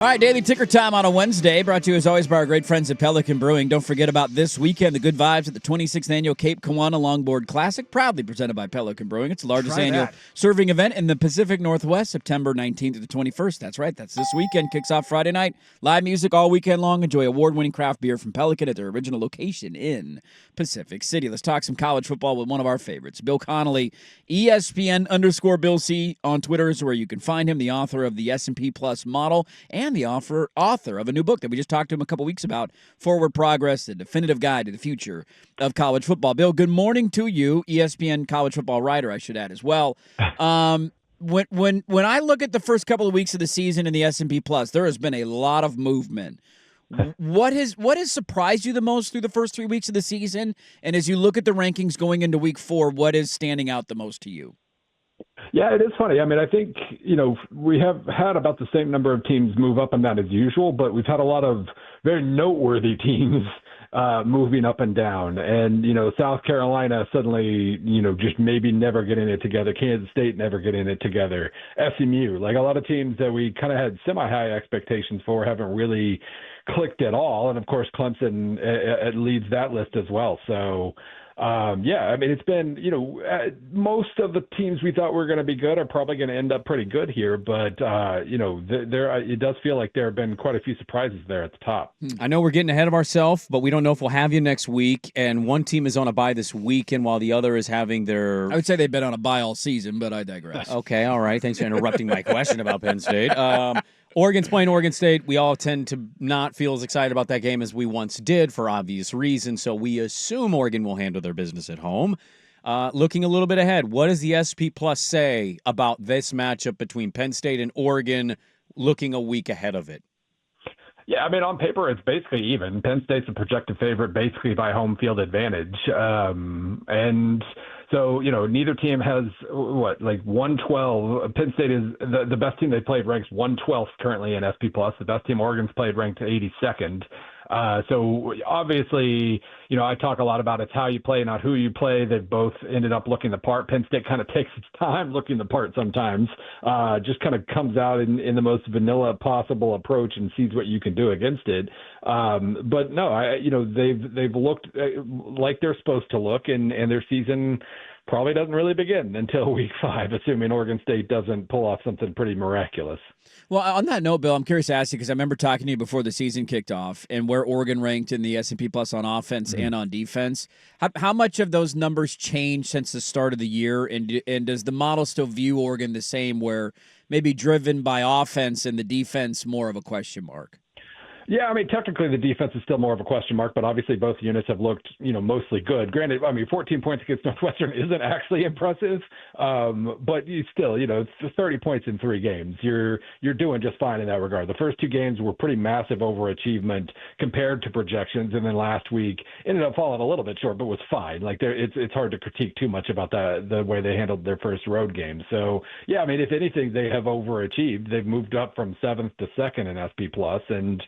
All right, Daily Ticker Time on a Wednesday, brought to you as always by our great friends at Pelican Brewing. Don't forget about this weekend, the good vibes at the 26th Annual Cape Kiwanis Longboard Classic, proudly presented by Pelican Brewing. It's the largest annual serving event in the Pacific Northwest, September 19th to the 21st. That's right, that's this weekend. Kicks off Friday night. Live music all weekend long. Enjoy award-winning craft beer from Pelican at their original location in Pacific City. Let's talk some college football with one of our favorites, Bill Connelly. ESPN_Bill C on Twitter is where you can find him, the author of the S&P Plus model and the author of a new book that we just talked to him a couple weeks about, Forward Progress, the definitive guide to the future of college football. Bill, good morning to you, ESPN college football writer, I should add as well. When I look at the first couple of weeks of the season in the S&P Plus, there has been a lot of movement. What has surprised you the most through the first 3 weeks of the season? And as you look at the rankings going into week 4, what is standing out the most to you? Yeah, it is funny. I mean, I think, we have had about the same number of teams move up and down as usual, but we've had a lot of very noteworthy teams moving up and down. And, South Carolina suddenly, just maybe never getting it together. Kansas State never getting it together. SMU, like a lot of teams that we kind of had semi-high expectations for haven't really clicked at all. And, of course, Clemson leads that list as well. So, I mean, it's been, most of the teams we thought were going to be good are probably going to end up pretty good here. But, it does feel like there have been quite a few surprises there at the top. I know we're getting ahead of ourselves, but we don't know if we'll have you next week. And one team is on a bye this weekend while the other is having their... I would say they've been on a bye all season, but I digress. Okay, all right. Thanks for interrupting my question about Penn State. Oregon's playing Oregon State. We all tend to not feel as excited about that game as we once did for obvious reasons, so we assume Oregon will handle their business at home. Looking a little bit ahead, what does the SP Plus say about this matchup between Penn State and Oregon looking a week ahead of it? Yeah, I mean, on paper, it's basically even. Penn State's a projected favorite basically by home field advantage. And so, neither team has, 112. Penn State is the best team they played ranks 112th currently in SP+. The best team Oregon's played ranked 82nd. So obviously, I talk a lot about it's how you play, not who you play. They've both ended up looking the part. Penn State kind of takes its time looking the part sometimes, just kind of comes out in the most vanilla possible approach and sees what you can do against it. But no, they've looked like they're supposed to look, and their season probably doesn't really begin until week 5, assuming Oregon State doesn't pull off something pretty miraculous. Well, on that note, Bill, I'm curious to ask you, because I remember talking to you before the season kicked off and where Oregon ranked in the S&P Plus on offense and on defense. How much of those numbers changed since the start of the year? And does the model still view Oregon the same, where maybe driven by offense and the defense more of a question mark? Yeah, I mean, technically the defense is still more of a question mark, but obviously both units have looked, mostly good. Granted, I mean, 14 points against Northwestern isn't actually impressive, but you still, it's 30 points in 3 games. You're doing just fine in that regard. The first 2 games were pretty massive overachievement compared to projections, and then last week ended up falling a little bit short, but was fine. Like, it's hard to critique too much about the way they handled their first road game. So, yeah, I mean, if anything, they have overachieved. They've moved up from 7th to 2nd in SP+, and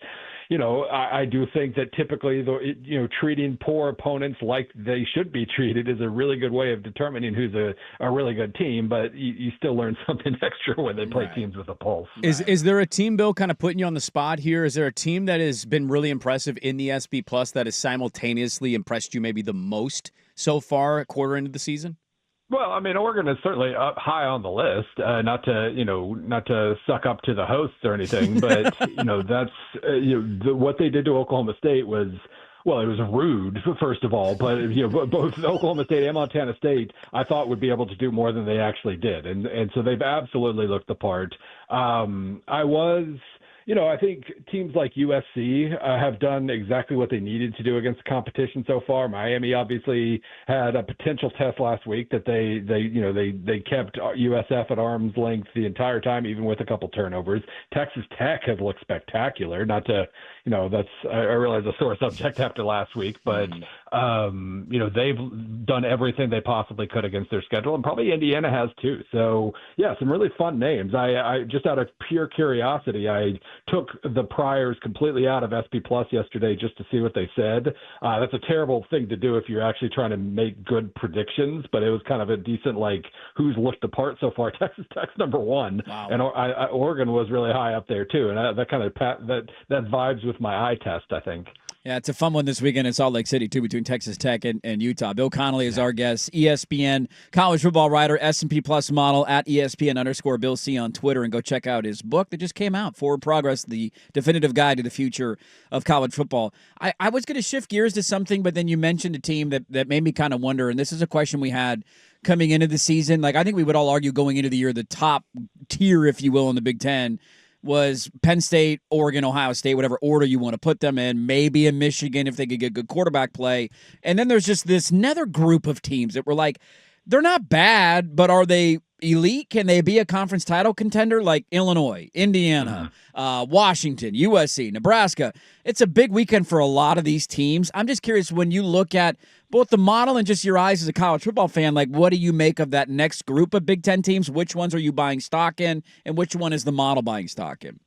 I do think that typically, treating poor opponents like they should be treated is a really good way of determining who's a really good team, but you still learn something extra when they play teams with a pulse. Is there a team, Bill, kind of putting you on the spot here? Is there a team that has been really impressive in the SP Plus that has simultaneously impressed you maybe the most so far at quarter into the season? Well, I mean, Oregon is certainly up high on the list. Not to suck up to the hosts or anything, but that's what they did to Oklahoma State was. Well, it was rude, first of all, but both Oklahoma State and Montana State, I thought would be able to do more than they actually did, and so they've absolutely looked the part. I think teams like USC have done exactly what they needed to do against the competition so far. Miami obviously had a potential test last week that they kept USF at arm's length the entire time, even with a couple turnovers. Texas Tech has looked spectacular. Not to, I realize a sore subject after last week, but They've done everything they possibly could against their schedule, and probably Indiana has too. So yeah, some really fun names. I just out of pure curiosity, I took the priors completely out of SP Plus yesterday just to see what they said. That's a terrible thing to do if you're actually trying to make good predictions, but it was kind of a decent, like, who's looked apart so far. Texas Tech's number one, wow. And Oregon was really high up there too, and that kind of that vibes with my eye test, I think. Yeah, it's a fun one this weekend in Salt Lake City, too, between Texas Tech and Utah. Bill Connelly is our guest, ESPN college football writer, S&P Plus model, at ESPN_Bill C on Twitter, and go check out his book that just came out, Forward Progress, the definitive guide to the future of college football. I was going to shift gears to something, but then you mentioned a team that made me kind of wonder, and this is a question we had coming into the season. Like, I think we would all argue going into the year, the top tier, if you will, in the Big Ten was Penn State, Oregon, Ohio State, whatever order you want to put them in, maybe in Michigan if they could get good quarterback play. And then there's just this another group of teams that were like, they're not bad, but are they elite? Can they be a conference title contender? Like Illinois, Indiana, Washington, USC, Nebraska. It's a big weekend for a lot of these teams. I'm just curious, when you look at both the model and just your eyes as a college football fan, like, what do you make of that next group of Big Ten teams? Which ones are you buying stock in, and which one is the model buying stock in?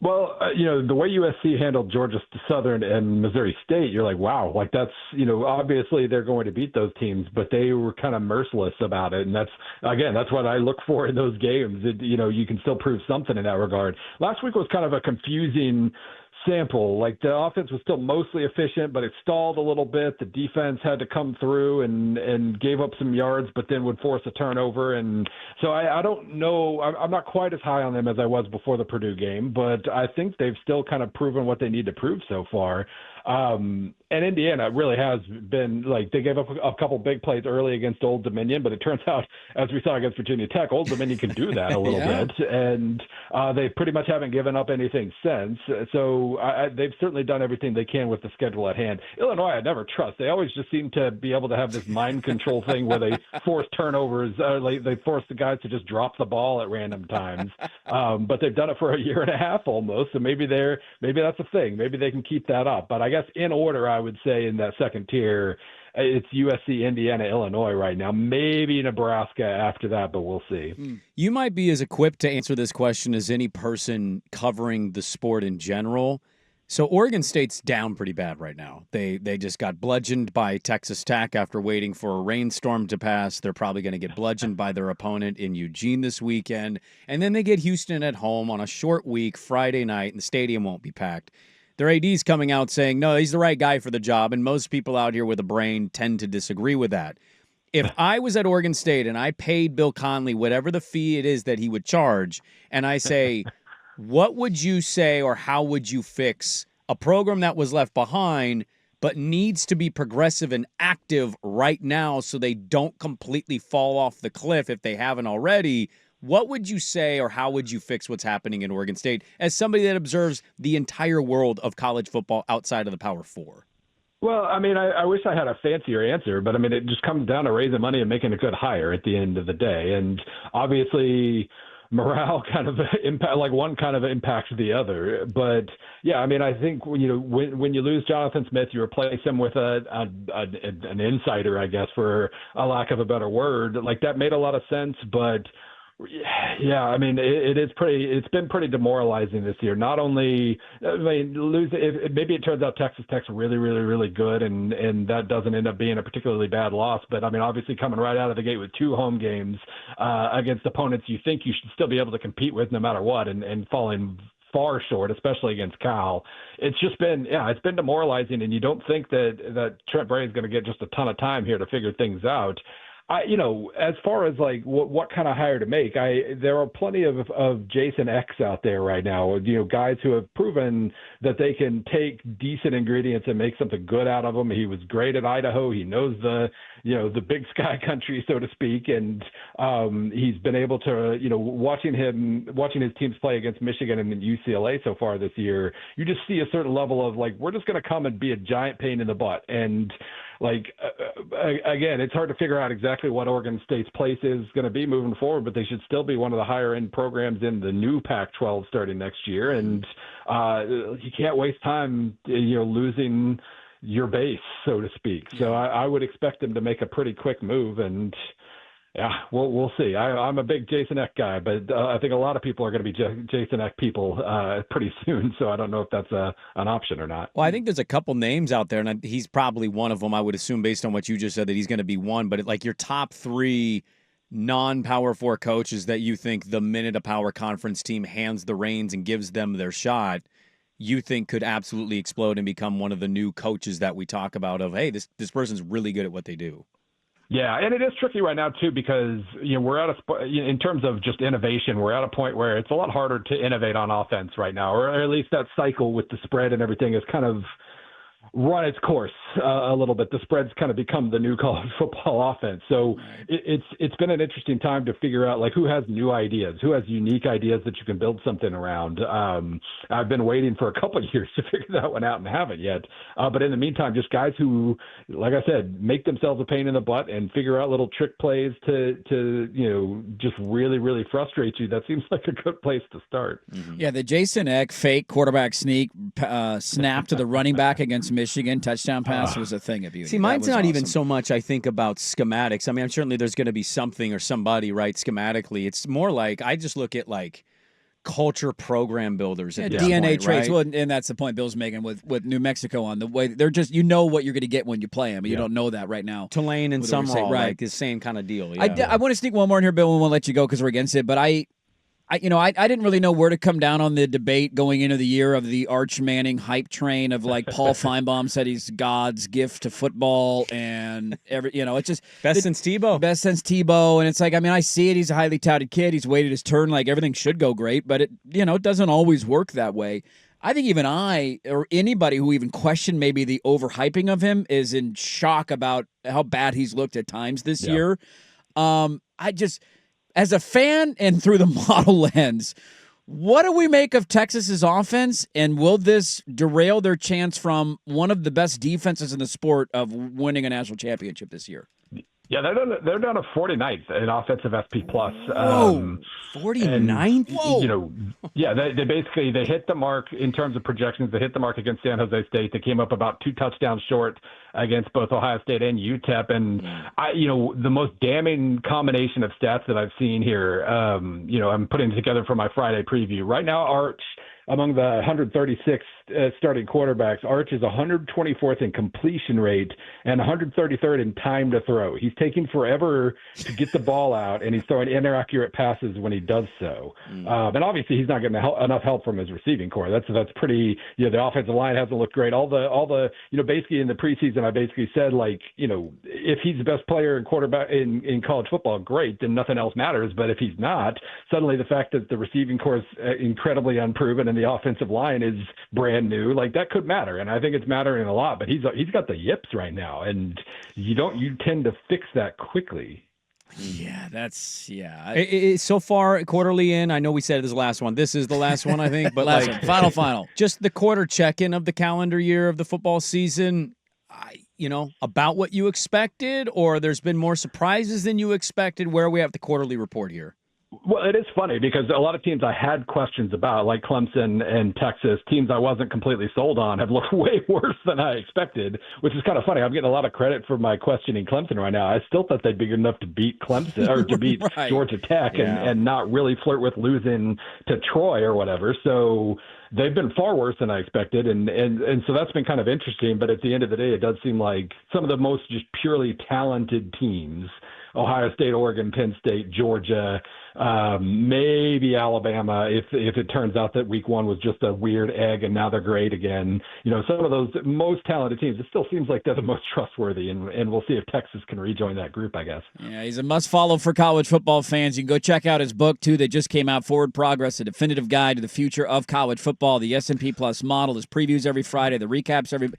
Well, the way USC handled Georgia Southern and Missouri State, you're like, wow, like that's, obviously they're going to beat those teams, but they were kind of merciless about it. And that's what I look for in those games. You can still prove something in that regard. Last week was kind of a confusing sample. Like, the offense was still mostly efficient, but it stalled a little bit. The defense had to come through and gave up some yards, but then would force a turnover. And so I don't know. I'm not quite as high on them as I was before the Purdue game, but I think they've still kind of proven what they need to prove so far. And Indiana really has been, like, they gave up a couple big plays early against Old Dominion, but it turns out, as we saw against Virginia Tech, Old Dominion can do that a little bit, and they pretty much haven't given up anything since. So they've certainly done everything they can with the schedule at hand. Illinois, I never trust. They always just seem to be able to have this mind control thing where they force turnovers, they force the guys to just drop the ball at random times. But they've done it for a year and a half almost, so maybe that's a thing. Maybe they can keep that up. But I guess in order, I would say in that second tier, it's USC, Indiana, Illinois right now. Maybe Nebraska after that, but we'll see. You might be as equipped to answer this question as any person covering the sport in general. So Oregon State's down pretty bad right now. They just got bludgeoned by Texas Tech after waiting for a rainstorm to pass. They're probably going to get bludgeoned by their opponent in Eugene this weekend. And then they get Houston at home on a short week, Friday night, and the stadium won't be packed. Their AD's coming out saying, no, he's the right guy for the job, and most people out here with a brain tend to disagree with that. If I was at Oregon State and I paid Bill Connelly whatever the fee it is that he would charge, and I say, what would you say or how would you fix a program that was left behind but needs to be progressive and active right now so they don't completely fall off the cliff if they haven't already? What would you say or how would you fix what's happening in Oregon State as somebody that observes the entire world of college football outside of the Power Four? Well, I mean, I wish I had a fancier answer, but I mean, it just comes down to raising money and making a good hire at the end of the day. And obviously, morale kind of impact, like one kind of impacts the other. But yeah, I mean, I think when you lose Jonathan Smith, you replace him with an insider, I guess, for a lack of a better word. Like, that made a lot of sense, but yeah, I mean, it's been pretty demoralizing this year. Not only, maybe it turns out Texas Tech's really, really, really good, and that doesn't end up being a particularly bad loss. But I mean, obviously coming right out of the gate with 2 home games against opponents you think you should still be able to compete with no matter what, and falling far short, especially against Cal. It's just been, it's been demoralizing, and you don't think that Trent Bray is going to get just a ton of time here to figure things out. As far as like what kind of hire to make, there are plenty of Jason X out there right now, guys who have proven that they can take decent ingredients and make something good out of them. He was great at Idaho. He knows the big sky country, so to speak. And he's been able to, watching his teams play against Michigan and UCLA so far this year, you just see a certain level of like, we're just going to come and be a giant pain in the butt. And again, it's hard to figure out exactly what Oregon State's place is going to be moving forward, but they should still be one of the higher end programs in the new Pac-12 starting next year. And you can't waste time, losing your base, so to speak. So I would expect him to make a pretty quick move, and yeah, we'll see. I'm a big Jason Eck guy, but I think a lot of people are going to be Jason Eck people pretty soon. So I don't know if that's an option or not. Well, I think there's a couple names out there, and he's probably one of them. I would assume, based on what you just said, that he's going to be one. But like your top 3 non-Power 4 coaches that you think the minute a Power Conference team hands the reins and gives them their shot, you think could absolutely explode and become one of the new coaches that we talk about of, hey, this person's really good at what they do. Yeah, and it is tricky right now too because we're at in terms of just innovation, we're at a point where it's a lot harder to innovate on offense right now, or at least that cycle with the spread and everything has kind of run its course a little bit. The spread's kind of become the new college football offense. So it's been an interesting time to figure out like who has new ideas, who has unique ideas that you can build something around. I've been waiting for a couple of years to figure that one out and haven't yet. But in the meantime, just guys who, like I said, make themselves a pain in the butt and figure out little trick plays to just really, really frustrate you. That seems like a good place to start. Mm-hmm. Yeah, the Jason Eck fake quarterback sneak snap to the running back against Michigan touchdown pass was a thing of beauty. See, mine's not even so much, I think, about schematics. I mean, certainly there's going to be something or somebody, right, schematically. It's more like I just look at, like, culture program builders at this DNA point, traits. right? Well, and that's the point Bill's making with New Mexico on the way. They're just, you know what you're going to get when you play them. You don't know that right now. Tulane and Summerall, right. like the same kind of deal. Yeah. I want to sneak one more in here, Bill, and we'll let you go because we're against it. But I didn't really know where to come down on the debate going into the year of the Arch Manning hype train of like Paul Feinbaum said he's God's gift to football and it's just best since Tebow. Best since Tebow. And it's like, I mean, I see it. He's a highly touted kid. He's waited his turn. Like everything should go great, but it doesn't always work that way. I think even I or anybody who even questioned maybe the overhyping of him is in shock about how bad he's looked at times this year. As a fan and through the model lens, what do we make of Texas's offense, and will this derail their chance from one of the best defenses in the sport of winning a national championship this year? Yeah, they're down to 49th in offensive SP plus. 49th? Whoa. They basically hit the mark in terms of projections. They hit the mark against San Jose State. They came up about 2 touchdowns short against both Ohio State and UTEP. And the most damning combination of stats that I've seen here, I'm putting together for my Friday preview. Right now, Arch, among the 136 starting quarterbacks, Arch is 124th in completion rate and 133rd in time to throw. He's taking forever to get the ball out, and he's throwing inaccurate passes when he does so. And obviously, he's not getting enough help from his receiving core. That's pretty. The offensive line hasn't looked great. All the basically in the preseason, I basically said if he's the best player in quarterback in college football, great, then nothing else matters. But if he's not, suddenly the fact that the receiving core is incredibly unproven and the offensive line is brand new, like that could matter, and I think it's mattering a lot. But he's got the yips right now, and you tend to fix that quickly. Yeah, So far, quarterly in, I know we said it is the last one. This is the last one, I think. But final. Just the quarter check-in of the calendar year of the football season. About what you expected, or there's been more surprises than you expected. Where we have the quarterly report here. Well, it is funny because a lot of teams I had questions about, like Clemson and Texas, teams I wasn't completely sold on, have looked way worse than I expected, which is kind of funny. I'm getting a lot of credit for my questioning Clemson right now. I still thought they'd be good enough to beat Clemson or to beat right. Georgia Tech and not really flirt with losing to Troy or whatever. So they've been far worse than I expected, and so that's been kind of interesting. But at the end of the day, it does seem like some of the most just purely talented teams, Ohio State, Oregon, Penn State, Georgia, maybe Alabama, if it turns out that week one was just a weird egg and now they're great again. Some of those most talented teams, it still seems like they're the most trustworthy, and we'll see if Texas can rejoin that group, I guess. Yeah, he's a must-follow for college football fans. You can go check out his book, too, that just came out, Forward Progress, A Definitive Guide to the Future of College Football, the S&P Plus model, his previews every Friday, the recaps every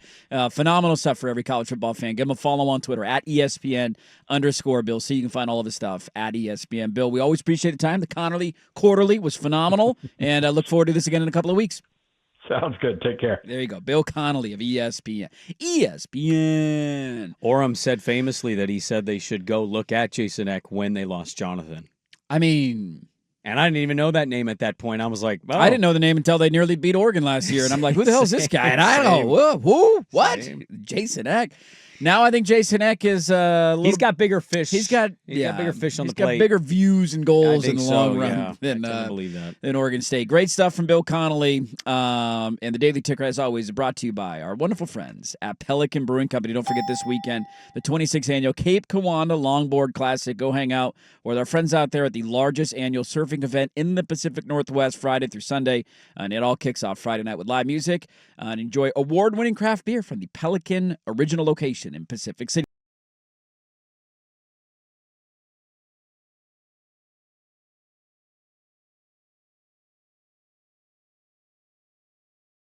phenomenal stuff for every college football fan. Give him a follow on Twitter, at ESPN_Bill. See, you can find all of his stuff at ESPN. Bill, we always appreciate the time. The Connelly Quarterly was phenomenal, and I look forward to this again in a couple of weeks. Sounds good. Take care. There you go. Bill Connelly of ESPN. ESPN. Orem said famously that he said they should go look at Jason Eck when they lost Jonathan. I mean, And I didn't even know that name at that point. I was like, oh. I didn't know the name until they nearly beat Oregon last year. And I'm like, who the hell is this guy? And I don't know. Who? What? Jason Eck. Now I think Jason Eck is he's got bigger fish. He's got bigger fish on the plate. He's got bigger views and goals in the long run than Oregon State. Great stuff from Bill Connelly. And the Daily Ticker, as always, is brought to you by our wonderful friends at Pelican Brewing Company. Don't forget this weekend, the 26th annual Cape Kiwanis Longboard Classic. Go hang out with our friends out there at the largest annual surfing event in the Pacific Northwest, Friday through Sunday. And it all kicks off Friday night with live music. And enjoy award-winning craft beer from the Pelican original location in Pacific City.